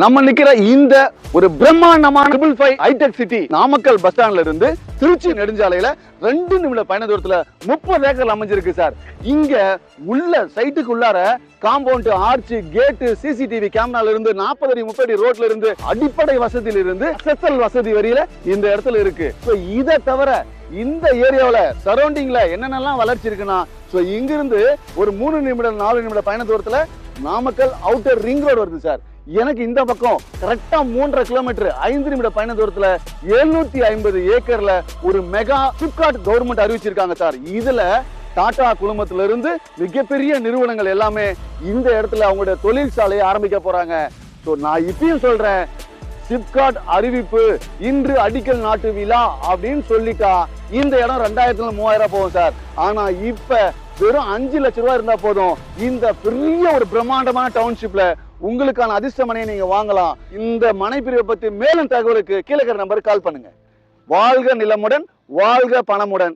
நம்ம நிக்கிற இந்த ஒரு பிரம்மாண்டமான 555 ஹைடெக் சிட்டி நாமக்கல் பஸ் ஸ்டாண்ட்ல இருந்து திருச்சி நெடுஞ்சாலையில 2 நிமிட பயண தூரத்துல 30 ஏக்கர் அமைஞ்சிருக்கு சார். இங்க உள்ள சைட்டுக்கு உள்ளார காம்பவுண்ட், ஆர்ச், கேட், சிசிடிவி கேமரால இருந்து 40 அடி 30 அடி ரோட்ல இருந்து அடிப்படை வசதியில இருந்து SSL வசதி வரையில இந்த இடத்துல இருக்கு. இதை தவிர இந்த ஏரியாவில சரௌண்டிங்ல என்னென்னலாம் வளர்ச்சி இருக்குன்னா, இங்கிருந்து ஒரு 3 நிமிடம் 4 நிமிட பயண தூரத்துல நாமக்கல் அவுட்டர் ரிங் ரோடு வருது சார். எனக்கு இந்த பக்கம் கரெக்டா 3.5 கிலோமீட்டர் 5 நிமிட பயண தூரத்துல 750 ஏக்கர்ல ஒரு மெகா சிப்காட் கவர்மெண்ட் அறிவிச்சிருக்காங்க சார். இதுல டாடா குழுமத்துல இருந்து மிகப்பெரிய நிறுவனங்கள் எல்லாமே இந்த இடத்துல அவங்களுடைய தொழிற்சாலையை ஆரம்பிக்க போறாங்க. நான் இப்பயும் சொல்றேன், சிப்காட் அறிவிப்பு இன்று அடிக்கல் நாட்டு விழா அப்படின்னு சொல்லிட்டா இந்த இடம் 2000-3000 போகும் சார். ஆனா இப்ப வெறும் 5 லட்சம் ரூபாய் இருந்தா போதும் இந்த பெரிய ஒரு பிரம்மாண்டமான டவுன்ஷிப்ல உங்களுக்கான அதிர்ஷ்ட மனையை நீங்க வாங்கலாம். இந்த மனை பிரிவை பத்தி மேலும் தகவலுக்கு கீழே நம்பருக்கு கால் பண்ணுங்க. வாழ்க நிலமுடன், வாழ்க பணமுடன்.